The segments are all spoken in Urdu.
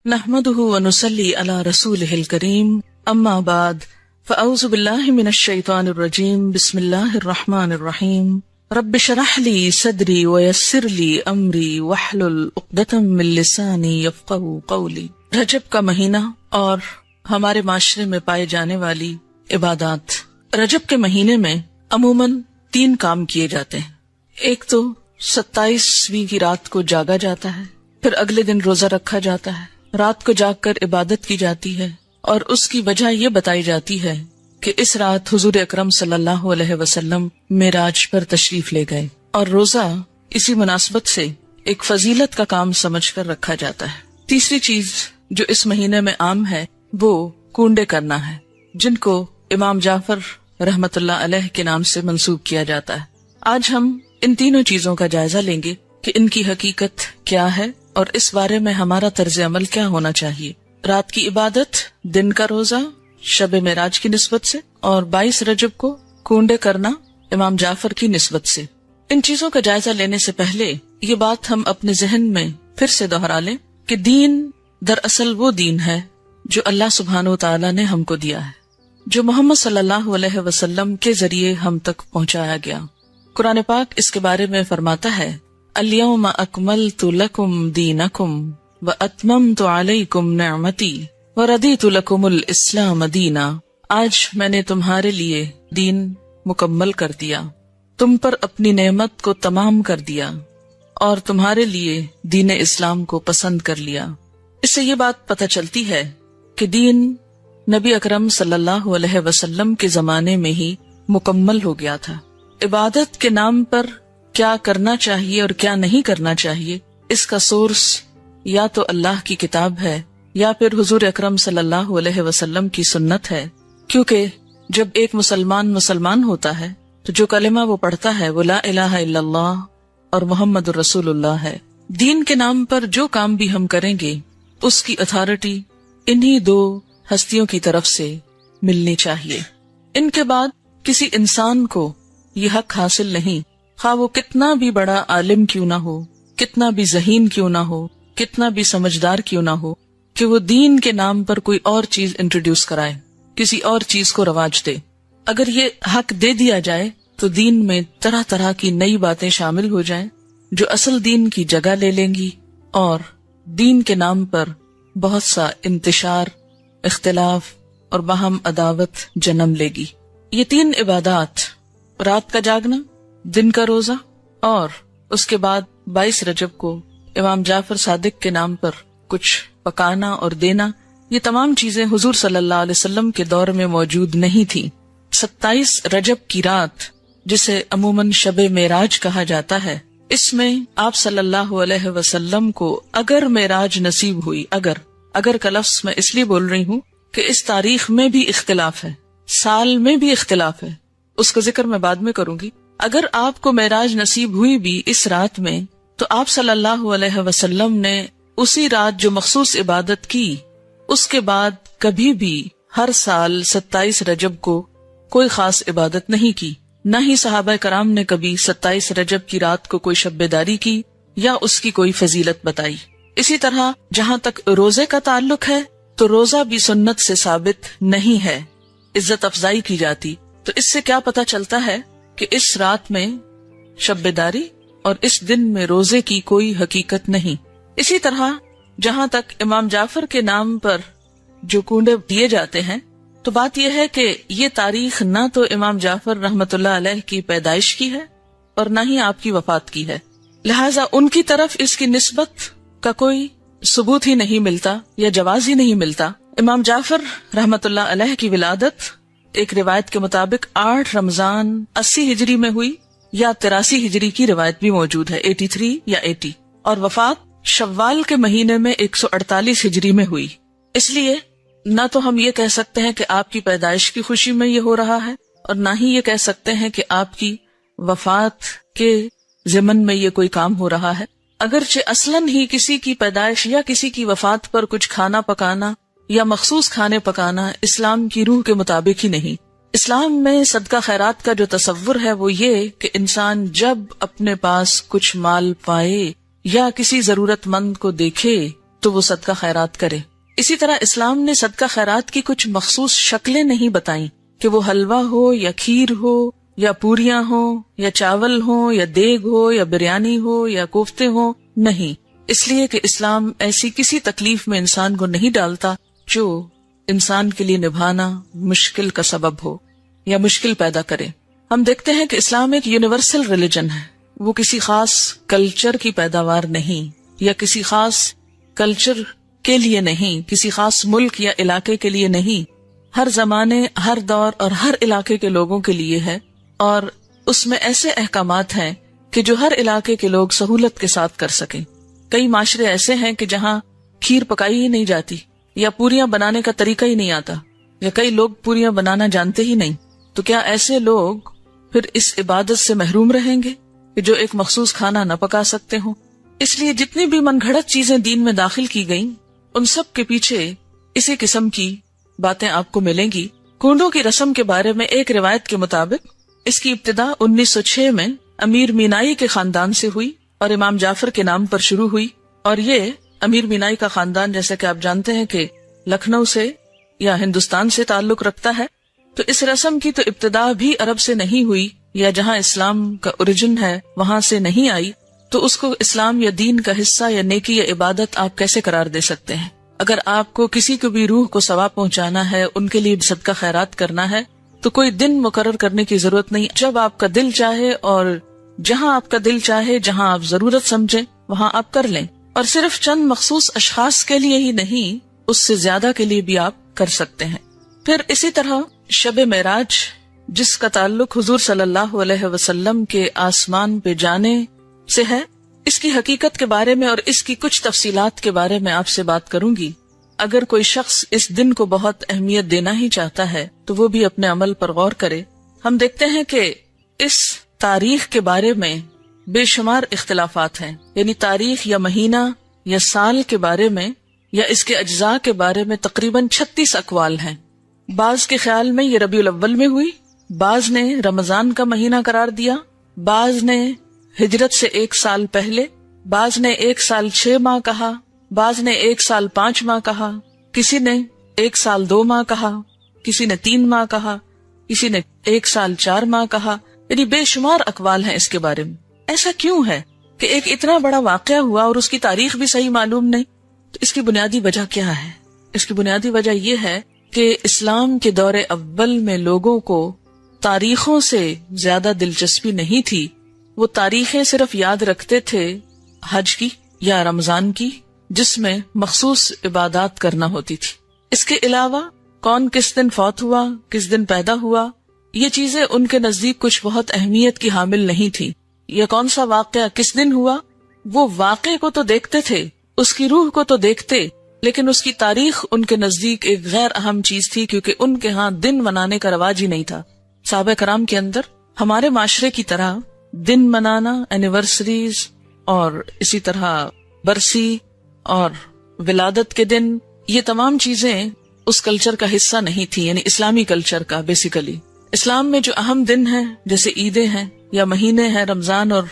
نحمده ونصلي على رسوله الكريم اما بعد فاعوذ بالله من الشيطان الرجيم بسم الله الرحمن الرحيم رب اشرح لي صدري ويسر لي امري واحلل عقدة من لساني يفقهوا قولي۔ رجب کا مہینہ اور ہمارے معاشرے میں پائے جانے والی عبادات۔ رجب کے مہینے میں عموماً 3 کام کیے جاتے ہیں۔ ایک تو 27ویں کی رات کو جاگا جاتا ہے، پھر اگلے دن روزہ رکھا جاتا ہے، رات کو جاگ کر عبادت کی جاتی ہے، اور اس کی وجہ یہ بتائی جاتی ہے کہ اس رات حضور اکرم صلی اللہ علیہ وسلم معراج پر تشریف لے گئے، اور روزہ اسی مناسبت سے ایک فضیلت کا کام سمجھ کر رکھا جاتا ہے۔ تیسری چیز جو اس مہینے میں عام ہے وہ کونڈے کرنا ہے، جن کو امام جعفر رحمت اللہ علیہ کے نام سے منسوب کیا جاتا ہے۔ آج ہم ان تینوں چیزوں کا جائزہ لیں گے کہ ان کی حقیقت کیا ہے اور اس بارے میں ہمارا طرز عمل کیا ہونا چاہیے۔ رات کی عبادت، دن کا روزہ شب معراج کی نسبت سے، اور 22 رجب کو کونڈے کرنا امام جعفر کی نسبت سے۔ ان چیزوں کا جائزہ لینے سے پہلے یہ بات ہم اپنے ذہن میں پھر سے دہرا لیں کہ دین دراصل وہ دین ہے جو اللہ سبحانہ وتعالی نے ہم کو دیا ہے، جو محمد صلی اللہ علیہ وسلم کے ذریعے ہم تک پہنچایا گیا۔ قرآن پاک اس کے بارے میں فرماتا ہے الیوم اکملت لکم دینکم واتممت علیکم نعمتی وردیت لکم الاسلام دینا۔ آج میں نے تمہارے لیے دین مکمل کر دیا، تم پر اپنی نعمت کو تمام کر دیا، اور تمہارے لیے دین اسلام کو پسند کر لیا۔ اس سے یہ بات پتہ چلتی ہے کہ دین نبی اکرم صلی اللہ علیہ وسلم کے زمانے میں ہی مکمل ہو گیا تھا۔ عبادت کے نام پر کیا کرنا چاہیے اور کیا نہیں کرنا چاہیے، اس کا سورس یا تو اللہ کی کتاب ہے یا پھر حضور اکرم صلی اللہ علیہ وسلم کی سنت ہے، کیونکہ جب ایک مسلمان ہوتا ہے تو جو کلمہ وہ پڑھتا ہے وہ لا الہ الا اللہ اور محمد رسول اللہ ہے۔ دین کے نام پر جو کام بھی ہم کریں گے اس کی اتھارٹی انہی 2 ہستیوں کی طرف سے ملنی چاہیے۔ ان کے بعد کسی انسان کو یہ حق حاصل نہیں، خواہ وہ کتنا بھی بڑا عالم کیوں نہ ہو، کتنا بھی ذہین کیوں نہ ہو، کتنا بھی سمجھدار کیوں نہ ہو، کہ وہ دین کے نام پر کوئی اور چیز انٹروڈیوس کرائے، کسی اور چیز کو رواج دے۔ اگر یہ حق دے دیا جائے تو دین میں طرح طرح کی نئی باتیں شامل ہو جائیں جو اصل دین کی جگہ لے لیں گی، اور دین کے نام پر بہت سا انتشار، اختلاف اور باہم عداوت جنم لے گی۔ یہ 3 عبادات، رات کا جاگنا، دن کا روزہ، اور اس کے بعد 22 رجب کو امام جعفر صادق کے نام پر کچھ پکانا اور دینا، یہ تمام چیزیں حضور صلی اللہ علیہ وسلم کے دور میں موجود نہیں تھی۔ 27 رجب کی رات، جسے عموماً شب معراج کہا جاتا ہے، اس میں آپ صلی اللہ علیہ وسلم کو اگر معراج نصیب ہوئی، اگر کا لفظ میں اس لیے بول رہی ہوں کہ اس تاریخ میں بھی اختلاف ہے، سال میں بھی اختلاف ہے، اس کا ذکر میں بعد میں کروں گی۔ اگر آپ کو معراج نصیب ہوئی بھی اس رات میں تو آپ صلی اللہ علیہ وسلم نے اسی رات جو مخصوص عبادت کی، اس کے بعد کبھی بھی ہر سال 27 رجب کو کوئی خاص عبادت نہیں کی، نہ ہی صحابہ کرام نے کبھی 27 رجب کی رات کو کوئی شب بیداری کی یا اس کی کوئی فضیلت بتائی۔ اسی طرح جہاں تک روزے کا تعلق ہے تو روزہ بھی سنت سے ثابت نہیں ہے، عزت افزائی کی جاتی۔ تو اس سے کیا پتہ چلتا ہے کہ اس رات میں شب بیداری اور اس دن میں روزے کی کوئی حقیقت نہیں۔ اسی طرح جہاں تک امام جعفر کے نام پر جو کونڈے دیے جاتے ہیں، تو بات یہ ہے کہ یہ تاریخ نہ تو امام جعفر رحمت اللہ علیہ کی پیدائش کی ہے اور نہ ہی آپ کی وفات کی ہے، لہٰذا ان کی طرف اس کی نسبت کا کوئی ثبوت ہی نہیں ملتا یا جواز ہی نہیں ملتا۔ امام جعفر رحمت اللہ علیہ کی ولادت ایک روایت کے مطابق 8 رمضان 80 ہجری میں ہوئی، یا 83 ہجری کی روایت بھی موجود ہے، 83 یا 80، اور وفات شوال کے مہینے میں 148 ہجری میں ہوئی۔ اس لیے نہ تو ہم یہ کہہ سکتے ہیں کہ آپ کی پیدائش کی خوشی میں یہ ہو رہا ہے، اور نہ ہی یہ کہہ سکتے ہیں کہ آپ کی وفات کے ضمن میں یہ کوئی کام ہو رہا ہے۔ اگرچہ اصلاً ہی کسی کی پیدائش یا کسی کی وفات پر کچھ کھانا پکانا یا مخصوص کھانے پکانا اسلام کی روح کے مطابق ہی نہیں۔ اسلام میں صدقہ خیرات کا جو تصور ہے وہ یہ کہ انسان جب اپنے پاس کچھ مال پائے یا کسی ضرورت مند کو دیکھے تو وہ صدقہ خیرات کرے۔ اسی طرح اسلام نے صدقہ خیرات کی کچھ مخصوص شکلیں نہیں بتائیں کہ وہ حلوہ ہو یا کھیر ہو یا پوریاں ہو یا چاول ہو یا دیگ ہو یا بریانی ہو یا کوفتے ہو، نہیں، اس لیے کہ اسلام ایسی کسی تکلیف میں انسان کو نہیں ڈالتا جو انسان کے لیے نبھانا مشکل کا سبب ہو یا مشکل پیدا کرے۔ ہم دیکھتے ہیں کہ اسلام ایک یونیورسل ریلیجن ہے، وہ کسی خاص کلچر کی پیداوار نہیں یا کسی خاص کلچر کے لیے نہیں، کسی خاص ملک یا علاقے کے لیے نہیں، ہر زمانے، ہر دور اور ہر علاقے کے لوگوں کے لیے ہے، اور اس میں ایسے احکامات ہیں کہ جو ہر علاقے کے لوگ سہولت کے ساتھ کر سکیں۔ کئی معاشرے ایسے ہیں کہ جہاں کھیر پکائی ہی نہیں جاتی یا پوریاں بنانے کا طریقہ ہی نہیں آتا، یا کئی لوگ پوریاں بنانا جانتے ہی نہیں، تو کیا ایسے لوگ پھر اس عبادت سے محروم رہیں گے کہ جو ایک مخصوص کھانا نہ پکا سکتے ہوں؟ اس لیے جتنی بھی من گھڑت چیزیں دین میں داخل کی گئیں، ان سب کے پیچھے اسی قسم کی باتیں آپ کو ملیں گی۔ کنڈوں کی رسم کے بارے میں ایک روایت کے مطابق اس کی ابتدا 1906 میں امیر مینائی کے خاندان سے ہوئی اور امام جعفر کے نام پر شروع ہوئی، اور یہ امیر مینائی کا خاندان جیسے کہ آپ جانتے ہیں کہ لکھنؤ سے یا ہندوستان سے تعلق رکھتا ہے، تو اس رسم کی تو ابتدا بھی عرب سے نہیں ہوئی یا جہاں اسلام کا اوریجن ہے وہاں سے نہیں آئی، تو اس کو اسلام یا دین کا حصہ یا نیکی یا عبادت آپ کیسے قرار دے سکتے ہیں؟ اگر آپ کو کسی کو بھی روح کو ثواب پہنچانا ہے، ان کے لیے صدقہ خیرات کرنا ہے، تو کوئی دن مقرر کرنے کی ضرورت نہیں، جب آپ کا دل چاہے اور جہاں آپ کا دل چاہے، جہاں آپ ضرورت سمجھیں وہاں آپ کر لیں، اور صرف چند مخصوص اشخاص کے لیے ہی نہیں، اس سے زیادہ کے لیے بھی آپ کر سکتے ہیں۔ پھر اسی طرح شب معراج، جس کا تعلق حضور صلی اللہ علیہ وسلم کے آسمان پہ جانے سے ہے، اس کی حقیقت کے بارے میں اور اس کی کچھ تفصیلات کے بارے میں آپ سے بات کروں گی۔ اگر کوئی شخص اس دن کو بہت اہمیت دینا ہی چاہتا ہے تو وہ بھی اپنے عمل پر غور کرے۔ ہم دیکھتے ہیں کہ اس تاریخ کے بارے میں بے شمار اختلافات ہیں، یعنی تاریخ یا مہینہ یا سال کے بارے میں یا اس کے اجزاء کے بارے میں تقریباً 36 اقوال ہیں۔ بعض کے خیال میں یہ ربیع الاول میں ہوئی، بعض نے رمضان کا مہینہ قرار دیا، بعض نے ہجرت سے 1 سال پہلے، بعض نے 1 سال 6 ماہ کہا، بعض نے 1 سال 5 ماہ کہا، کسی نے 1 سال 2 ماہ کہا، کسی نے 3 ماہ کہا، کسی نے 1 سال 4 ماہ کہا، یعنی بے شمار اقوال ہیں اس کے بارے میں۔ ایسا کیوں ہے کہ ایک اتنا بڑا واقعہ ہوا اور اس کی تاریخ بھی صحیح معلوم نہیں؟ تو اس کی بنیادی وجہ کیا ہے؟ اس کی بنیادی وجہ یہ ہے کہ اسلام کے دور اول میں لوگوں کو تاریخوں سے زیادہ دلچسپی نہیں تھی، وہ تاریخیں صرف یاد رکھتے تھے حج کی یا رمضان کی، جس میں مخصوص عبادات کرنا ہوتی تھی۔ اس کے علاوہ کون کس دن فوت ہوا، کس دن پیدا ہوا، یہ چیزیں ان کے نزدیک کچھ بہت اہمیت کی حامل نہیں تھی۔ یا کون سا واقعہ کس دن ہوا، وہ واقعے کو تو دیکھتے تھے، اس کی روح کو تو دیکھتے، لیکن اس کی تاریخ ان کے نزدیک ایک غیر اہم چیز تھی، کیونکہ ان کے ہاں دن منانے کا رواج ہی نہیں تھا۔ صحابہ کرام کے اندر ہمارے معاشرے کی طرح دن منانا، اینیورسریز اور اسی طرح برسی اور ولادت کے دن، یہ تمام چیزیں اس کلچر کا حصہ نہیں تھی، یعنی اسلامی کلچر کا۔ بیسیکلی اسلام میں جو اہم دن ہیں جیسے عیدیں ہیں یا مہینے ہیں، رمضان اور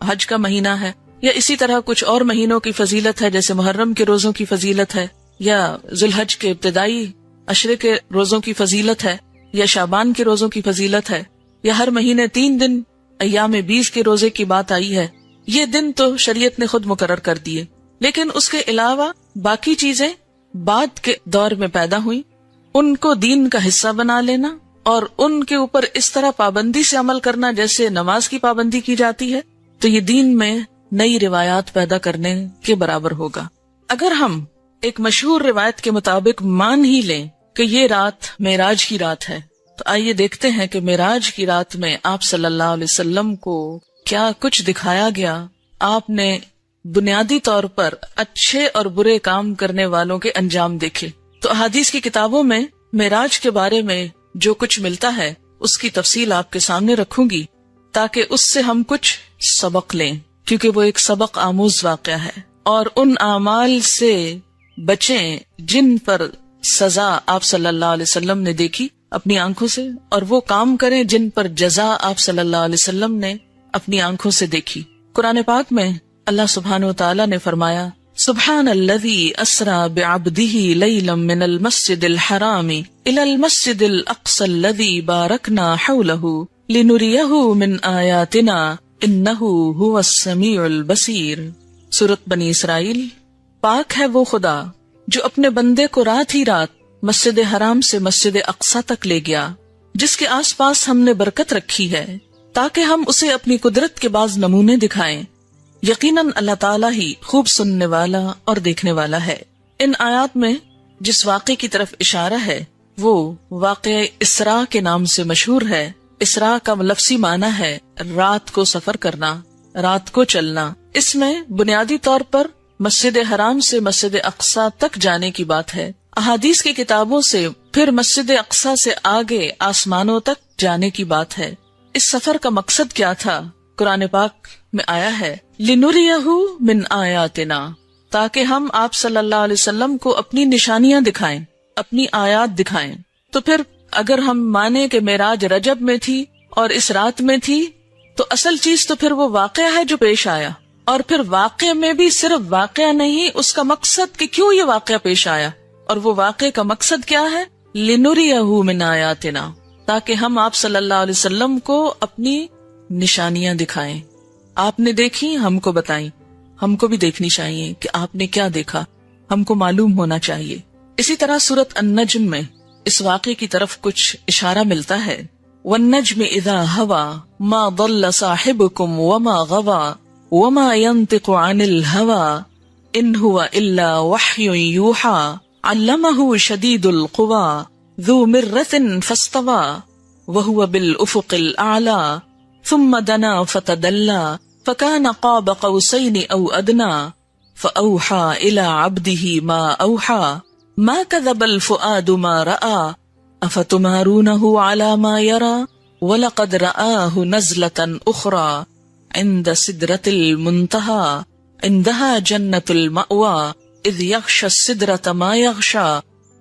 حج کا مہینہ ہے، یا اسی طرح کچھ اور مہینوں کی فضیلت ہے جیسے محرم کے روزوں کی فضیلت ہے، یا ذوالحج کے ابتدائی عشرے کے روزوں کی فضیلت ہے، یا شعبان کے روزوں کی فضیلت ہے، یا ہر مہینے 3 دن ایام 20 کے روزے کی بات آئی ہے۔ یہ دن تو شریعت نے خود مقرر کر دیے، لیکن اس کے علاوہ باقی چیزیں بعد کے دور میں پیدا ہوئی، ان کو دین کا حصہ بنا لینا اور ان کے اوپر اس طرح پابندی سے عمل کرنا جیسے نماز کی پابندی کی جاتی ہے، تو یہ دین میں نئی روایات پیدا کرنے کے برابر ہوگا۔ اگر ہم ایک مشہور روایت کے مطابق مان ہی لیں کہ یہ رات معراج کی رات ہے، تو آئیے دیکھتے ہیں کہ معراج کی رات میں آپ صلی اللہ علیہ وسلم کو کیا کچھ دکھایا گیا۔ آپ نے بنیادی طور پر اچھے اور برے کام کرنے والوں کے انجام دیکھے۔ تو احادیث کی کتابوں میں معراج کے بارے میں جو کچھ ملتا ہے اس کی تفصیل آپ کے سامنے رکھوں گی تاکہ اس سے ہم کچھ سبق لیں، کیونکہ وہ ایک سبق آموز واقعہ ہے، اور ان اعمال سے بچیں جن پر سزا آپ صلی اللہ علیہ وسلم نے دیکھی اپنی آنکھوں سے، اور وہ کام کریں جن پر جزا آپ صلی اللہ علیہ وسلم نے اپنی آنکھوں سے دیکھی۔ قرآن پاک میں اللہ سبحانہ و تعالیٰ نے فرمایا سبحان الذی اسری بعبدہ لیلا من المسجد الحرام الی المسجد الاقصی الذی بارکنا حولہ لنریہ من آیاتنا انہ هو السمیع البصیر۔ سورۃ بنی اسرائیل۔ پاک ہے وہ خدا جو اپنے بندے کو رات ہی رات مسجد حرام سے مسجد اقصی تک لے گیا، جس کے آس پاس ہم نے برکت رکھی ہے تاکہ ہم اسے اپنی قدرت کے بعض نمونے دکھائیں۔ یقیناً اللہ تعالیٰ ہی خوب سننے والا اور دیکھنے والا ہے۔ ان آیات میں جس واقعے کی طرف اشارہ ہے وہ واقعہ اسراء کے نام سے مشہور ہے۔ اسراء کا لفظی معنی ہے رات کو سفر کرنا، رات کو چلنا۔ اس میں بنیادی طور پر مسجد حرام سے مسجد اقصی تک جانے کی بات ہے۔ احادیث کی کتابوں سے پھر مسجد اقصی سے آگے آسمانوں تک جانے کی بات ہے۔ اس سفر کا مقصد کیا تھا؟ قرآن پاک میں آیا ہے لِنُرِيَهُ مِنْ آیاتنا، تاکہ ہم آپ صلی اللہ علیہ وسلم کو اپنی نشانیاں دکھائیں، اپنی آیات دکھائیں۔ تو پھر اگر ہم مانیں کہ معراج رجب میں تھی اور اس رات میں تھی تو اصل چیز تو پھر وہ واقعہ ہے جو پیش آیا، اور پھر واقعے میں بھی صرف واقعہ نہیں، اس کا مقصد کہ کیوں یہ واقعہ پیش آیا، اور وہ واقعے کا مقصد کیا ہے؟ لِنُرِيَهُ مِنْ آیاتنا، تاکہ ہم آپ صلی اللہ علیہ وسلم کو اپنی نشانیاں دکھائیں۔ آپ نے دیکھی، ہم کو بتائیں، ہم کو بھی دیکھنی چاہیے کہ آپ نے کیا دیکھا، ہم کو معلوم ہونا چاہیے۔ اسی طرح سورۃ النجم میں اس واقعے کی طرف کچھ اشارہ ملتا ہے وَالنَّجْمِ إِذَا هَوَى مَا ضَلَّ صَاحِبُكُمْ وَمَا غَوَى وَمَا يَنطِقُ عَنِ الْهَوَى إِنْ هُوَ إِلَّا وَحْيٌ يُوحَى عَلَّمَهُ شَدِيدُ الْقُوَى ذُو مِرَّةٍ فَاسْتَوَى وَهُوَ بِالْأُفُقِ الْأَعْلَى ثُمَّ دَنَا فَتَدَلَّى فَكَانَ قَابَ قَوْسَيْنِ أَوْ أَدْنَى فَأَوْحَى إِلَى عَبْدِهِ مَا أَوْحَى مَا كَذَبَ الْفُؤَادُ مَا رَأَى أَفَتُمَارُونَهُ عَلَى مَا يَرَى وَلَقَدْ رَآهُ نَزْلَةً أُخْرَى عِندَ سِدْرَةِ الْمُنْتَهَى عِندَهَا جَنَّةُ الْمَأْوَى إِذْ يَغْشَى السِّدْرَةَ مَا يَغْشَى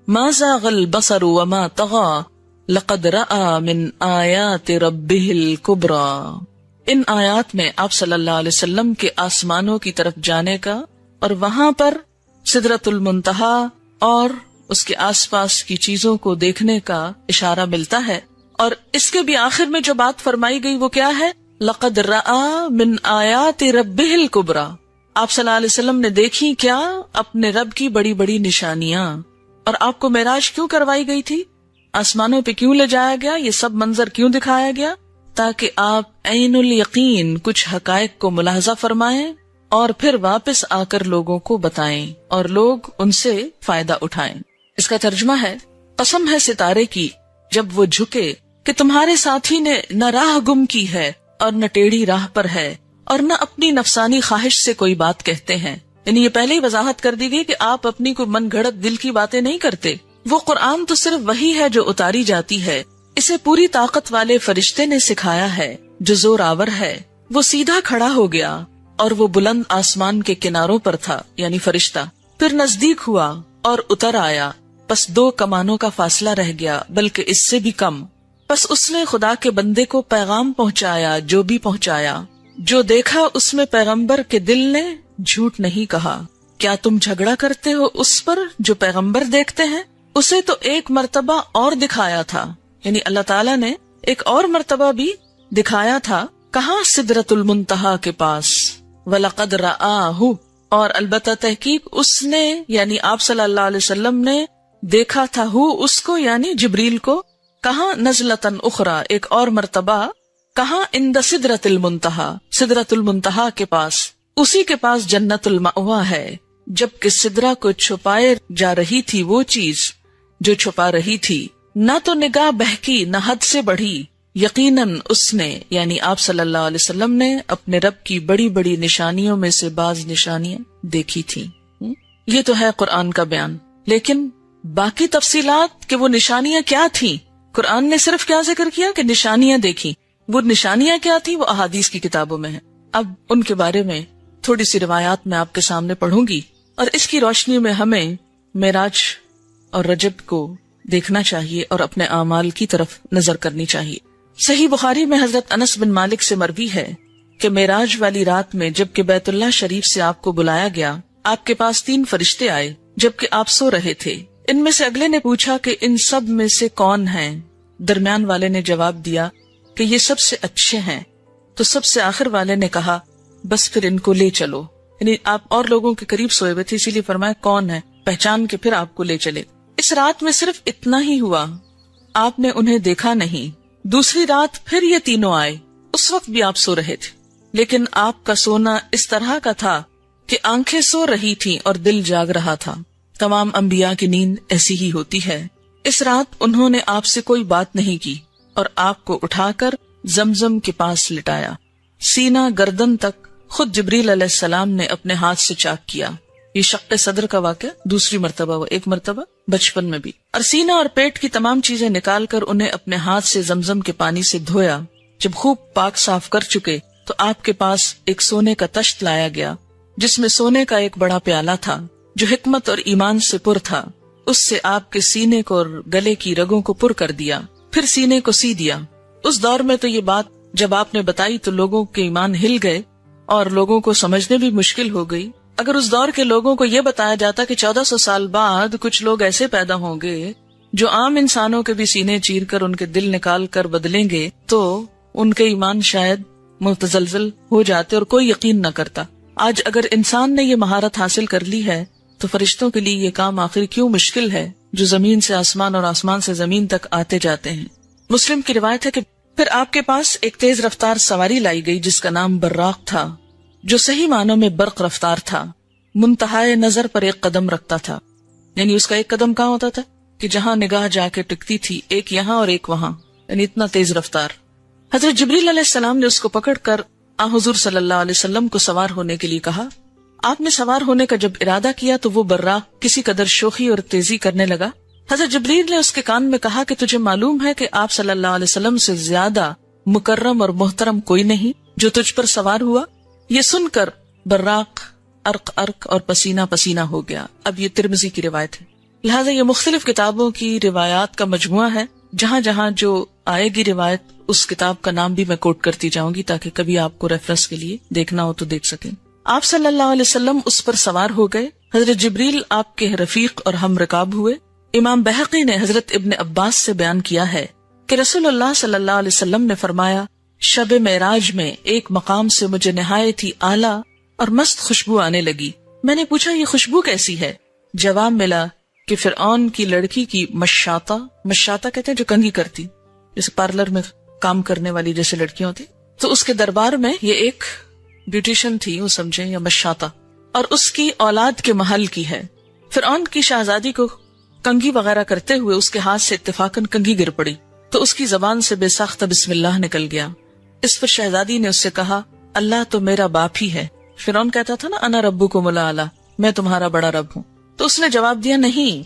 مَا زَاغَ الْبَصَرُ وَمَا طَغَى لَقَدْ رَآى مِنْ آيَاتِ رَبِّهِ الْكُبْرَى۔ ان آیات میں آپ صلی اللہ علیہ وسلم کے آسمانوں کی طرف جانے کا اور وہاں پر سدرۃ المنتہا اور اس کے آس پاس کی چیزوں کو دیکھنے کا اشارہ ملتا ہے، اور اس کے بھی آخر میں جو بات فرمائی گئی وہ کیا ہے؟ لقد رآ من آیات ربہ الکبریٰ۔ آپ صلی اللہ علیہ وسلم نے دیکھی کیا؟ اپنے رب کی بڑی بڑی نشانیاں۔ اور آپ کو معراج کیوں کروائی گئی تھی؟ آسمانوں پہ کیوں لے جایا گیا؟ یہ سب منظر کیوں دکھایا گیا؟ تاکہ آپ عین الیقین کچھ حقائق کو ملاحظہ فرمائیں اور پھر واپس آ کر لوگوں کو بتائیں اور لوگ ان سے فائدہ اٹھائیں۔ اس کا ترجمہ ہے قسم ہے ستارے کی جب وہ جھکے کہ تمہارے ساتھی نے نہ راہ گم کی ہے اور نہ ٹیڑھی راہ پر ہے اور نہ اپنی نفسانی خواہش سے کوئی بات کہتے ہیں۔ یعنی یہ پہلے ہی وضاحت کر دی گئی کہ آپ اپنی کوئی من گھڑت دل کی باتیں نہیں کرتے۔ وہ قرآن تو صرف وہی ہے جو اتاری جاتی ہے، اسے پوری طاقت والے فرشتے نے سکھایا ہے جو زور آور ہے۔ وہ سیدھا کھڑا ہو گیا اور وہ بلند آسمان کے کناروں پر تھا، یعنی فرشتہ، پھر نزدیک ہوا اور اتر آیا، پس 2 کمانوں کا فاصلہ رہ گیا بلکہ اس سے بھی کم۔ پس اس نے خدا کے بندے کو پیغام پہنچایا جو بھی پہنچایا۔ جو دیکھا اس میں پیغمبر کے دل نے جھوٹ نہیں کہا۔ کیا تم جھگڑا کرتے ہو اس پر جو پیغمبر دیکھتے ہیں؟ اسے تو ایک مرتبہ اور دکھایا تھا، یعنی اللہ تعالیٰ نے ایک اور مرتبہ بھی دکھایا تھا۔ کہاں؟ سدرۃ المنتہا کے پاس۔ وَلَقَدْ رَآهُ، اور البتہ تحقیق اس نے یعنی آپ صلی اللہ علیہ وسلم نے دیکھا تھا اس کو یعنی جبریل کو۔ کہاں؟ نزلۃ اخری، ایک اور مرتبہ۔ کہاں؟ عند سدرۃ المنتہا، سدرۃ المنتہا کے پاس۔ اسی کے پاس جنت المأویٰ ہے۔ جبکہ سدرہ کو چھپائے جا رہی تھی وہ چیز جو چھپا رہی تھی، نہ تو نگاہ بہکی نہ حد سے بڑھی۔ یقیناً اس نے یعنی آپ صلی اللہ علیہ وسلم نے اپنے رب کی بڑی بڑی نشانیوں میں سے بعض نشانیاں دیکھی تھی۔ یہ تو ہے قرآن کا بیان، لیکن باقی تفصیلات کہ وہ نشانیاں کیا تھیں، قرآن نے صرف کیا ذکر کیا کہ نشانیاں دیکھی۔ وہ نشانیاں کیا تھی وہ احادیث کی کتابوں میں ہیں۔ اب ان کے بارے میں تھوڑی سی روایات میں آپ کے سامنے پڑھوں گی، اور اس کی روشنی میں ہمیں معراج اور رجب کو دیکھنا چاہیے اور اپنے اعمال کی طرف نظر کرنی چاہیے۔ صحیح بخاری میں حضرت انس بن مالک سے مروی ہے کہ معراج والی رات میں جب کہ بیت اللہ شریف سے آپ کو بلایا گیا آپ کے پاس 3 فرشتے آئے جبکہ آپ سو رہے تھے. ان میں سے اگلے نے پوچھا کہ ان سب میں سے کون ہیں؟ درمیان والے نے جواب دیا کہ یہ سب سے اچھے ہیں. تو سب سے آخر والے نے کہا بس پھر ان کو لے چلو. یعنی آپ اور لوگوں کے قریب سوئے ہوئے تھے، اسی لیے فرمایا کون ہے، پہچان کے پھر آپ کو لے چلے. اس رات میں صرف اتنا ہی ہوا، آپ نے انہیں دیکھا نہیں. دوسری رات پھر یہ تینوں آئے، اس وقت بھی آپ سو رہے تھے، لیکن آپ کا سونا اس طرح کا تھا کہ آنکھیں سو رہی تھیں اور دل جاگ رہا تھا. تمام انبیاء کی نیند ایسی ہی ہوتی ہے. اس رات انہوں نے آپ سے کوئی بات نہیں کی اور آپ کو اٹھا کر زمزم کے پاس لٹایا. سینہ گردن تک خود جبریل علیہ السلام نے اپنے ہاتھ سے چاک کیا. یہ شق صدر کا واقعہ دوسری مرتبہ ہوا، ایک مرتبہ بچپن میں بھی. اور سینہ اور پیٹ کی تمام چیزیں نکال کر انہیں اپنے ہاتھ سے زمزم کے پانی سے دھویا. جب خوب پاک صاف کر چکے تو آپ کے پاس ایک سونے کا تشت لایا گیا جس میں سونے کا ایک بڑا پیالہ تھا جو حکمت اور ایمان سے پر تھا. اس سے آپ کے سینے کو اور گلے کی رگوں کو پر کر دیا، پھر سینے کو سی دیا. اس دور میں تو یہ بات جب آپ نے بتائی تو لوگوں کے ایمان ہل گئے اور لوگوں کو سمجھنے بھی مشکل ہو گئی. اگر اس دور کے لوگوں کو یہ بتایا جاتا کہ 1400 سال بعد کچھ لوگ ایسے پیدا ہوں گے جو عام انسانوں کے بھی سینے چیر کر ان کے دل نکال کر بدلیں گے تو ان کے ایمان شاید متزلزل ہو جاتے اور کوئی یقین نہ کرتا. آج اگر انسان نے یہ مہارت حاصل کر لی ہے تو فرشتوں کے لیے یہ کام آخر کیوں مشکل ہے جو زمین سے آسمان اور آسمان سے زمین تک آتے جاتے ہیں. مسلم کی روایت ہے کہ پھر آپ کے پاس ایک تیز رفتار سواری لائی گئی جس کا نام براق تھا، جو صحیح معنوں میں برق رفتار تھا. منتہائے نظر پر ایک قدم رکھتا تھا، یعنی اس کا ایک قدم کہاں ہوتا تھا کہ جہاں نگاہ جا کے ٹکتی تھی، ایک یہاں اور ایک وہاں، یعنی اتنا تیز رفتار. حضرت جبریل علیہ السلام نے اس کو پکڑ کر حضور صلی اللہ علیہ وسلم کو سوار ہونے کے لیے کہا. آپ نے سوار ہونے کا جب ارادہ کیا تو وہ براق کسی قدر شوخی اور تیزی کرنے لگا. حضرت جبریل نے اس کے کان میں کہا کہ تجھے معلوم ہے کہ آپ صلی اللہ علیہ وسلم سے زیادہ مکرم اور محترم کوئی نہیں جو تجھ پر سوار ہوا. یہ سن کر براق ارق ارق اور پسینہ پسینہ ہو گیا. اب یہ ترمذی کی روایت ہے، لہٰذا یہ مختلف کتابوں کی روایات کا مجموعہ ہے. جہاں جہاں جو آئے گی روایت اس کتاب کا نام بھی میں کوٹ کرتی جاؤں گی تاکہ کبھی آپ کو ریفرنس کے لیے دیکھنا ہو تو دیکھ سکیں. آپ صلی اللہ علیہ وسلم اس پر سوار ہو گئے. حضرت جبریل آپ کے رفیق اور ہم رکاب ہوئے. امام بہقی نے حضرت ابن عباس سے بیان کیا ہے کہ رسول اللہ صلی اللہ علیہ وسلم نے فرمایا، شب معراج میں ایک مقام سے مجھے نہایت ہی اعلیٰ اور مست خوشبو آنے لگی. میں نے پوچھا یہ خوشبو کیسی ہے؟ جواب ملا کہ فرعون کی لڑکی کی مشاطہ کہتے ہیں جو کنگھی کرتی، جیسے پارلر میں کام کرنے والی جیسے لڑکیاں ہوتی، تو اس کے دربار میں یہ ایک بیوٹیشن تھی، وہ سمجھیں، یا مشاطہ، اور اس کی اولاد کے محل کی ہے. فرعون کی شہزادی کو کنگھی وغیرہ کرتے ہوئے اس کے ہاتھ سے اتفاقاً کنگھی گر پڑی تو اس کی زبان سے بے ساختہ بسم اللہ نکل گیا. اس پر شہزادی نے اس سے کہا، اللہ تو میرا باپ ہی ہے. فرعون کہتا تھا نا انا ربکم الاعلی، میں تمہارا بڑا رب ہوں. تو اس نے جواب دیا، نہیں،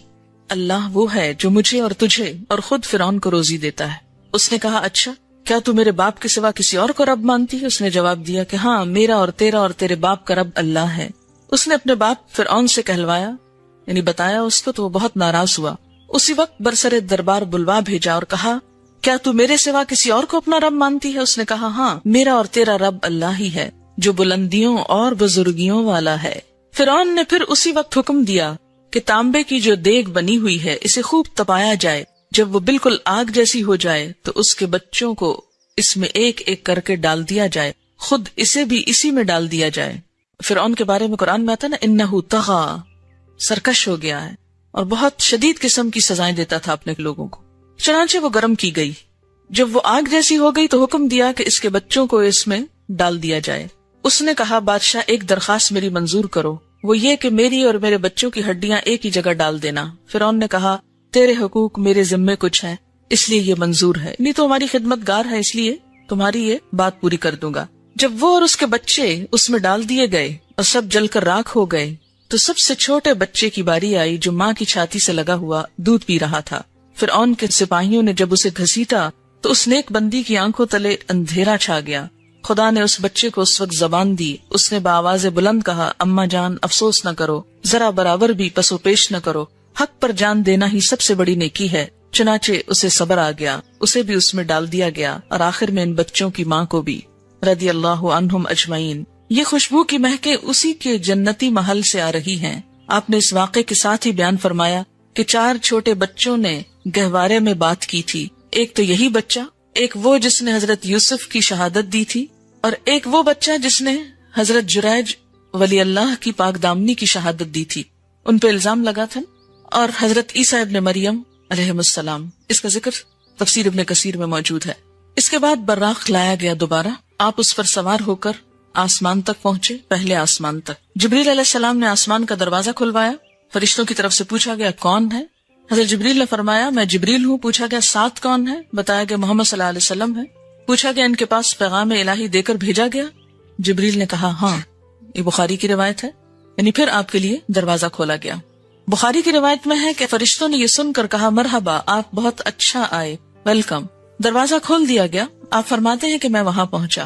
اللہ وہ ہے جو مجھے اور تجھے اور خود فرعون کو روزی دیتا ہے. اس نے کہا، اچھا کیا تو میرے باپ کے سوا کسی اور کو رب مانتی ہے؟ اس نے جواب دیا کہ ہاں، میرا اور تیرا اور تیرے باپ کا رب اللہ ہے. اس نے اپنے باپ فرعون سے کہلوایا، یعنی بتایا اس کو، تو وہ بہت ناراض ہوا. اسی وقت برسر دربار بلوا بھیجا اور کہا، کیا تو میرے سوا کسی اور کو اپنا رب مانتی ہے؟ اس نے کہا، ہاں، میرا اور تیرا رب اللہ ہی ہے جو بلندیوں اور بزرگیوں والا ہے. فرعون نے پھر اسی وقت حکم دیا کہ تانبے کی جو دیگ بنی ہوئی ہے اسے خوب تپایا جائے. جب وہ بالکل آگ جیسی ہو جائے تو اس کے بچوں کو اس میں ایک ایک کر کے ڈال دیا جائے، خود اسے بھی اسی میں ڈال دیا جائے. فرعون کے بارے میں قرآن میں آتا نا، انہو طغا، سرکش ہو گیا ہے اور بہت شدید قسم کی سزائیں دیتا تھا اپنے لوگوں کو. چنانچہ وہ گرم کی گئی. جب وہ آگ جیسی ہو گئی تو حکم دیا کہ اس کے بچوں کو اس میں ڈال دیا جائے. اس نے کہا، بادشاہ ایک درخواست میری منظور کرو، وہ یہ کہ میری اور میرے بچوں کی ہڈیاں ایک ہی جگہ ڈال دینا. فرعون نے کہا، تیرے حقوق میرے ذمے کچھ ہیں اس لیے یہ منظور ہے، نہیں تو ہماری خدمت گار ہے اس لیے تمہاری یہ بات پوری کر دوں گا. جب وہ اور اس کے بچے اس میں ڈال دیے گئے اور سب جل کر راکھ ہو گئے تو سب سے چھوٹے بچے کی باری آئی جو ماں کی چھاتی سے لگا ہوا دودھ پی رہا تھا. فرعون کے سپاہیوں نے جب اسے گھسیٹا تو اس نیک بندی کی آنکھوں تلے اندھیرا چھا گیا. خدا نے اس بچے کو اس وقت زبان دی. اس نے بآواز بلند کہا، اماں جان افسوس نہ کرو، ذرا برابر بھی پس و پیش نہ کرو، حق پر جان دینا ہی سب سے بڑی نیکی ہے. چنانچہ اسے صبر آ گیا، اسے بھی اس میں ڈال دیا گیا اور آخر میں ان بچوں کی ماں کو بھی، رضی اللہ عنہم اجمعین. یہ خوشبو کی مہکیں اسی کے جنتی محل سے آ رہی ہیں۔ آپ نے اس واقعے کے ساتھ ہی بیان فرمایا کہ 4 چھوٹے بچوں نے گہوارے میں بات کی تھی، ایک تو یہی بچہ، ایک وہ جس نے حضرت یوسف کی شہادت دی تھی، اور ایک وہ بچہ جس نے حضرت جریج ولی اللہ کی پاک دامنی کی شہادت دی تھی، ان پہ الزام لگا تھا، اور حضرت عیسیٰ ابن مریم علیہ السلام۔ اس کا ذکر تفسیر ابن کثیر میں موجود ہے۔ اس کے بعد براق لایا گیا دوبارہ، آپ اس پر سوار ہو کر آسمان تک پہنچے، پہلے آسمان تک۔ جبریل علیہ السلام نے آسمان کا دروازہ کھلوایا، فرشتوں کی طرف سے پوچھا گیا کون ہے؟ حضرت جبریل نے فرمایا میں جبریل ہوں۔ پوچھا گیا ساتھ کون ہے؟ بتایا گیا محمد صلی اللہ علیہ وسلم ہے۔ پوچھا گیا ان کے پاس پیغام الہی دے کر بھیجا گیا؟ جبریل نے کہا ہاں۔ یہ بخاری کی روایت ہے، یعنی پھر آپ کے لیے دروازہ کھولا گیا۔ بخاری کی روایت میں ہے کہ فرشتوں نے یہ سن کر کہا مرحبا، آپ بہت اچھا آئے، ویلکم۔ دروازہ کھول دیا گیا۔ آپ فرماتے ہیں کہ میں وہاں پہنچا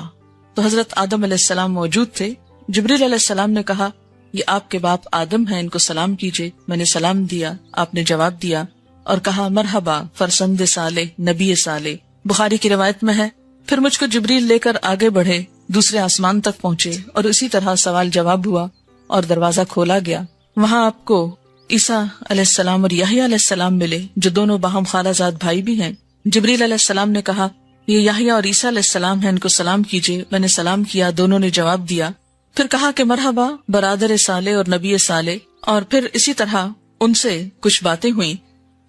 تو حضرت آدم علیہ السلام موجود تھے۔ جبریل علیہ السلام نے کہا یہ آپ کے باپ آدم ہیں، ان کو سلام کیجئے۔ میں نے سلام دیا، آپ نے جواب دیا اور کہا مرحبا فرزند صالح، نبی صالح۔ بخاری کی روایت میں ہے پھر مجھ کو جبریل لے کر آگے بڑھے، دوسرے آسمان تک پہنچے اور اسی طرح سوال جواب ہوا اور دروازہ کھولا گیا۔ وہاں آپ کو عیسیٰ علیہ السلام اور یحییٰ علیہ السلام ملے، جو دونوں باہم خالہ زاد بھائی بھی ہیں۔ جبریل علیہ السلام نے کہا یہ یحییٰ اور عیسیٰ علیہ السلام ہیں، ان کو سلام کیجئے۔ میں نے سلام کیا، دونوں نے جواب دیا۔ پھر کہا کہ مرحبا برادر صالح اور نبی صالح، اور پھر اسی طرح ان سے کچھ باتیں ہوئیں،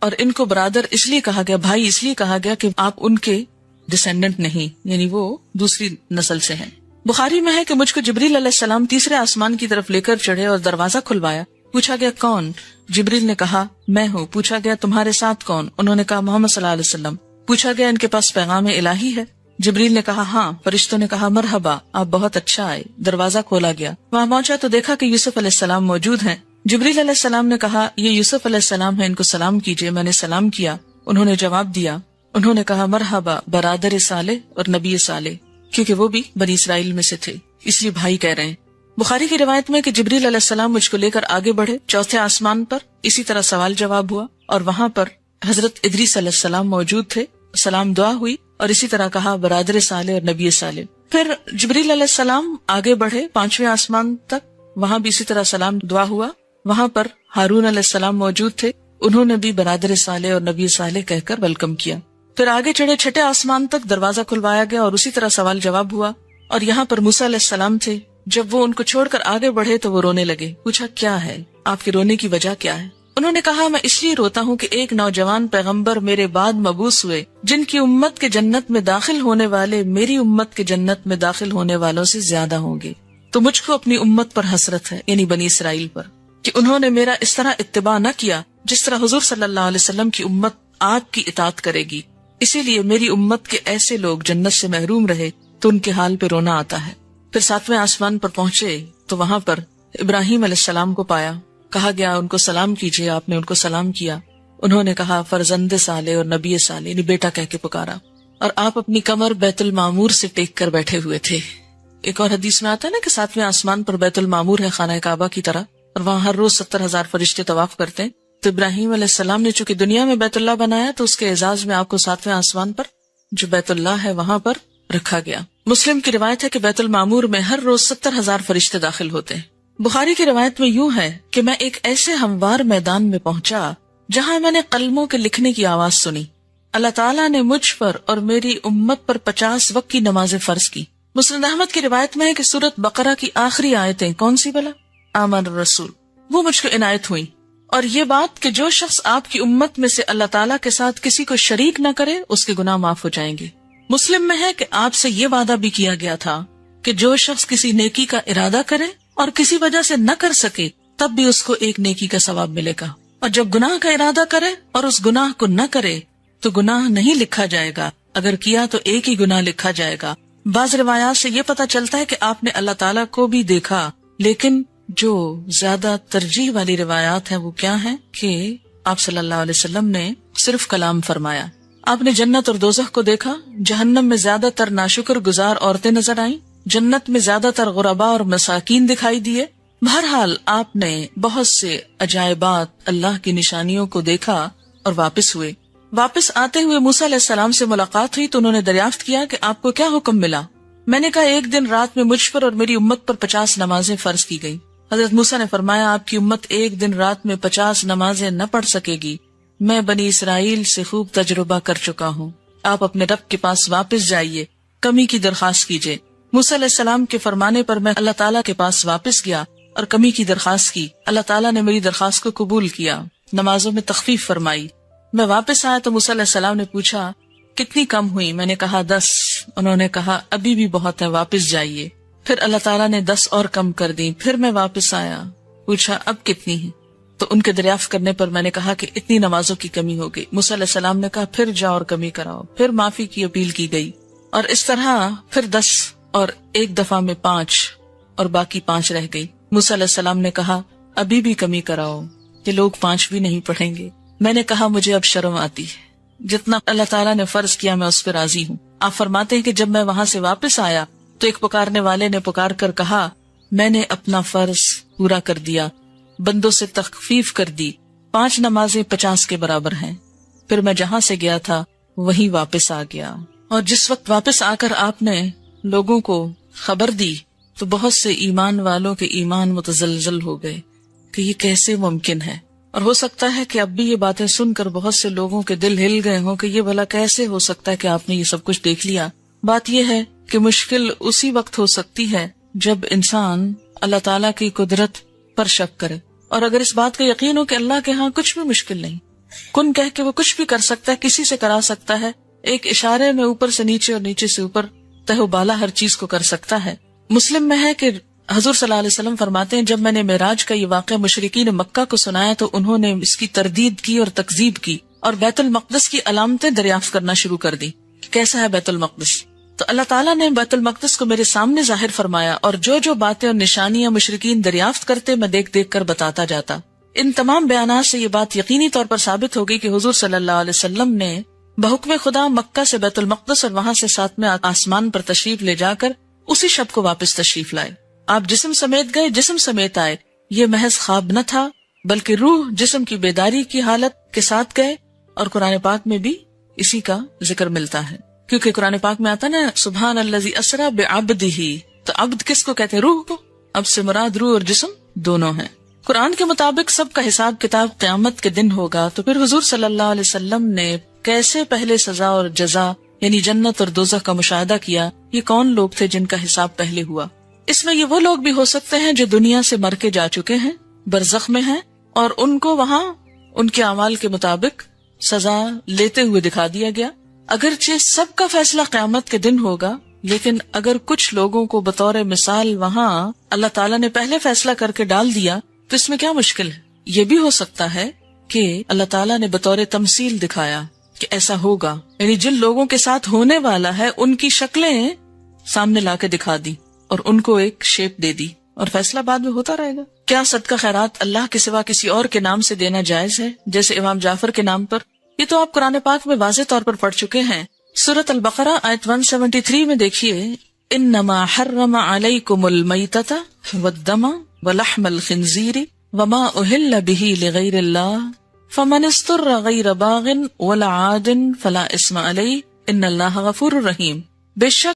اور ان کو برادر اس لیے کہا گیا، بھائی اس لیے کہا گیا کہ آپ ان کے ڈسینڈنٹ نہیں، یعنی وہ دوسری نسل سے ہیں۔ بخاری میں ہے کہ مجھ کو جبریل علیہ السلام تیسرے آسمان کی طرف لے کر چڑھے اور دروازہ کھلوایا۔ پوچھا گیا کون؟ جبریل نے کہا میں ہوں۔ پوچھا گیا تمہارے ساتھ کون؟ انہوں نے کہا محمد صلی اللہ علیہ وسلم۔ پوچھا گیا ان کے پاس پیغام الہی ہے؟ جبریل نے کہا ہاں۔ فرشتوں نے کہا مرحبا، آپ بہت اچھا آئے۔ دروازہ کھولا گیا، وہاں پہنچا تو دیکھا کہ یوسف علیہ السلام موجود ہیں۔ جبریل علیہ السلام نے کہا یہ یوسف علیہ السلام ہے، ان کو سلام کیجئے۔ میں نے سلام کیا، انہوں نے جواب دیا۔ انہوں نے کہا مرحبا برادر صالح اور نبی صالح، کیونکہ وہ بھی بنی اسرائیل میں سے تھے، اس لیے بھائی کہہ رہے ہیں۔ بخاری کی روایت میں کہ جبریل علیہ السلام مجھ کو لے کر آگے بڑھے، چوتھے آسمان پر اسی طرح سوال جواب ہوا، اور وہاں پر حضرت ادریس علیہ السلام موجود تھے، سلام دعا ہوئی، اور اسی طرح کہا برادر صالح اور نبی صالح۔ پھر جبریل علیہ السلام آگے بڑھے 5ویں آسمان تک، وہاں بھی اسی طرح سلام دعا ہوا، وہاں پر ہارون علیہ السلام موجود تھے، انہوں نے بھی برادر صالح اور نبی صالح کہہ کر ویلکم کیا۔ پھر آگے چڑھے 6 آسمان تک، دروازہ کھلوایا گیا اور اسی طرح سوال جواب ہوا، اور یہاں پر موسیٰ علیہ السلام تھے۔ جب وہ ان کو چھوڑ کر آگے بڑھے تو وہ رونے لگے۔ پوچھا کیا ہے، آپ کے رونے کی وجہ کیا ہے؟ انہوں نے کہا میں اس لیے روتا ہوں کہ ایک نوجوان پیغمبر میرے بعد مبعوث ہوئے جن کی امت کے جنت میں داخل ہونے والے میری امت کے جنت میں داخل ہونے والوں سے زیادہ ہوں گے، تو مجھ کو اپنی امت پر حسرت ہے، یعنی بنی اسرائیل پر، کہ انہوں نے میرا اس طرح اتباع نہ کیا جس طرح حضور صلی اللہ علیہ وسلم کی امت آپ کی اطاعت کرے گی۔ اسی لیے میری امت کے ایسے لوگ جنت سے محروم رہے تو ان کے حال پہ رونا آتا ہے۔ پھر 7ویں آسمان پر پہنچے تو وہاں پر ابراہیم علیہ السلام کو پایا، کہا گیا ان کو سلام کیجئے، آپ نے ان کو سلام کیا۔ انہوں نے کہا فرزند صالح اور نبی صالح، یعنی بیٹا کہہ کے پکارا، اور آپ اپنی کمر بیت المعمور سے ٹیک کر بیٹھے ہوئے تھے۔ ایک اور حدیث میں آتا ہے نا کہ 7ویں آسمان پر بیت المعمور ہے، خانہ کعبہ کی طرح، اور وہاں ہر روز 70,000 فرشتے طواف کرتے ہیں۔ تو ابراہیم علیہ السلام نے چونکہ دنیا میں بیت اللہ بنایا تو اس کے اعزاز میں آپ کو 7ویں آسمان پر جو بیت اللہ ہے وہاں پر رکھا گیا۔ مسلم کی روایت ہے کہ بیت المعمور میں ہر روز 70,000 فرشتے داخل ہوتے ہیں۔ بخاری کی روایت میں یوں ہے کہ میں ایک ایسے ہموار میدان میں پہنچا جہاں میں نے قلموں کے لکھنے کی آواز سنی۔ اللہ تعالیٰ نے مجھ پر اور میری امت پر 50 وقت کی نمازیں فرض کی۔ مسند احمد کی روایت میں ہے کہ سورۃ بقرہ کی آخری آیتیں کون سی بلا؟ آمن الرسول، وہ مجھ کو عنایت ہوئی، اور یہ بات کہ جو شخص آپ کی امت میں سے اللہ تعالیٰ کے ساتھ کسی کو شریک نہ کرے اس کے گناہ معاف ہو جائیں گے۔ مسلم میں ہے کہ آپ سے یہ وعدہ بھی کیا گیا تھا کہ جو شخص کسی نیکی کا ارادہ کرے اور کسی وجہ سے نہ کر سکے تب بھی اس کو ایک نیکی کا ثواب ملے گا، اور جب گناہ کا ارادہ کرے اور اس گناہ کو نہ کرے تو گناہ نہیں لکھا جائے گا، اگر کیا تو ایک ہی گناہ لکھا جائے گا۔ بعض روایات سے یہ پتا چلتا ہے کہ آپ نے اللہ تعالیٰ کو بھی دیکھا، لیکن جو زیادہ ترجیح والی روایات ہیں وہ کیا ہیں کہ آپ صلی اللہ علیہ وسلم نے صرف کلام فرمایا۔ آپ نے جنت اور دوزخ کو دیکھا، جہنم میں زیادہ تر ناشکر گزار عورتیں نظر آئیں، جنت میں زیادہ تر غرباء اور مساکین دکھائی دیے۔ بہرحال آپ نے بہت سے عجائبات اللہ کی نشانیوں کو دیکھا اور واپس ہوئے۔ واپس آتے ہوئے موسیٰ علیہ السلام سے ملاقات ہوئی تو انہوں نے دریافت کیا کہ آپ کو کیا حکم ملا؟ میں نے کہا ایک دن رات میں مجھ پر اور میری امت پر 50 نمازیں فرض کی گئی. حضرت موسیٰ نے فرمایا آپ کی امت ایک دن رات میں 50 نمازیں نہ پڑھ سکے گی. میں بنی اسرائیل سے خوب تجربہ کر چکا ہوں. آپ اپنے رب کے پاس واپس جائیے, کمی کی درخواست کیجیے. موسیٰ علیہ السلام کے فرمانے پر میں اللہ تعالیٰ کے پاس واپس گیا اور کمی کی درخواست کی. اللہ تعالیٰ نے میری درخواست کو قبول کیا, نمازوں میں تخفیف فرمائی. میں واپس آیا تو موسیٰ علیہ السلام نے پوچھا کتنی کم ہوئی؟ میں نے کہا 10. انہوں نے کہا ابھی بھی بہت ہے, واپس جائیے. پھر اللہ تعالیٰ نے 10 اور کم کر دی. پھر میں واپس آیا, پوچھا اب کتنی ہے؟ تو ان کے دریافت کرنے پر میں نے کہا کہ اتنی نمازوں کی کمی ہو گئی. موسیٰ علیہ السلام نے کہا پھر جاؤ اور کمی کراؤ. پھر معافی کی اپیل کی گئی اور اس طرح پھر 10 اور ایک دفعہ میں 5 اور باقی 5 رہ گئی. موسیٰ علیہ السلام نے کہا ابھی بھی کمی کراؤ, کہ لوگ 5 بھی نہیں پڑھیں گے. میں نے کہا مجھے اب شرم آتی ہے, جتنا اللہ تعالیٰ نے فرض کیا میں اس پہ راضی ہوں. آپ فرماتے ہیں کہ جب میں وہاں سے واپس آیا تو ایک پکارنے والے نے پکار کر کہا میں نے اپنا فرض پورا کر دیا, بندوں سے تخفیف کر دی, 5 نمازیں 50 کے برابر ہیں. پھر میں جہاں سے گیا تھا وہیں واپس آ گیا. اور جس وقت واپس آ کر آپ نے لوگوں کو خبر دی تو بہت سے ایمان والوں کے ایمان متزلزل ہو گئے کہ یہ کیسے ممکن ہے. اور ہو سکتا ہے کہ اب بھی یہ باتیں سن کر بہت سے لوگوں کے دل ہل گئے ہوں کہ یہ بھلا کیسے ہو سکتا ہے کہ آپ نے یہ سب کچھ دیکھ لیا. بات یہ ہے کہ مشکل اسی وقت ہو سکتی ہے جب انسان اللہ تعالیٰ کی قدرت پر شک کرے, اور اگر اس بات کا یقین ہو کہ اللہ کے ہاں کچھ بھی مشکل نہیں, کن کہہ کے وہ کچھ بھی کر سکتا ہے, کسی سے کرا سکتا ہے, ایک اشارے میں اوپر سے نیچے اور نیچے سے اوپر تہ و بالا ہر چیز کو کر سکتا ہے. مسلم میں ہے کہ حضور صلی اللہ علیہ وسلم فرماتے ہیں جب میں نے معراج کا یہ واقعہ مشرکین مکہ کو سنایا تو انہوں نے اس کی تردید کی اور تکذیب کی اور بیت المقدس کی علامتیں دریافت کرنا شروع کر دی. کیسا ہے بیت المقدس؟ تو اللہ تعالیٰ نے بیت المقدس کو میرے سامنے ظاہر فرمایا اور جو باتیں اور نشانیاں مشرکین دریافت کرتے میں دیکھ دیکھ کر بتاتا جاتا. ان تمام بیانات سے یہ بات یقینی طور پر ثابت ہو گئی کہ حضور صلی اللہ علیہ وسلم نے بحکم خدا مکہ سے بیت المقدس اور وہاں سے 7ویں آسمان پر تشریف لے جا کر اسی شب کو واپس تشریف لائے. آپ جسم سمیت گئے, جسم سمیت آئے. یہ محض خواب نہ تھا بلکہ روح جسم کی بیداری کی حالت کے ساتھ گئے. اور قرآن پاک میں بھی اسی کا ذکر ملتا ہے, کیونکہ قرآن پاک میں آتا نا سبحان الذی اسری بعبدہ, تو عبد کس کو کہتے ہیں؟ روح کو. اب سے مراد روح اور جسم دونوں ہیں. قرآن کے مطابق سب کا حساب کتاب قیامت کے دن ہوگا. تو پھر حضور صلی اللہ علیہ وسلم نے کیسے پہلے سزا اور جزا یعنی جنت اور دوزخ کا مشاہدہ کیا؟ یہ کون لوگ تھے جن کا حساب پہلے ہوا؟ اس میں یہ وہ لوگ بھی ہو سکتے ہیں جو دنیا سے مر کے جا چکے ہیں, برزخ میں ہیں, اور ان کو وہاں ان کے اعمال کے مطابق سزا لیتے ہوئے دکھا دیا گیا. اگرچہ سب کا فیصلہ قیامت کے دن ہوگا, لیکن اگر کچھ لوگوں کو بطور مثال وہاں اللہ تعالیٰ نے پہلے فیصلہ کر کے ڈال دیا تو اس میں کیا مشکل ہے؟ یہ بھی ہو سکتا ہے کہ اللہ تعالیٰ نے بطور تمثیل دکھایا کہ ایسا ہوگا, یعنی جن لوگوں کے ساتھ ہونے والا ہے ان کی شکلیں سامنے لا کے دکھا دی اور ان کو ایک شیپ دے دی, اور فیصلہ بعد میں ہوتا رہے گا. کیا صدقہ خیرات اللہ کے سوا کسی اور کے نام سے دینا جائز ہے جیسے امام جعفر کے نام پر؟ یہ تو آپ قرآن پاک میں واضح طور پر پڑھ چکے ہیں. سورۃ البقرہ آیت 173 میں دیکھیے انما حرم علیکم المیتۃ والدم ولحم الخنزیر وما اہل به لغیر اللہ فمن اضطر غیر باغ ولا عاد فلا اثم علیہ ان اللہ غفور رحیم. بے شک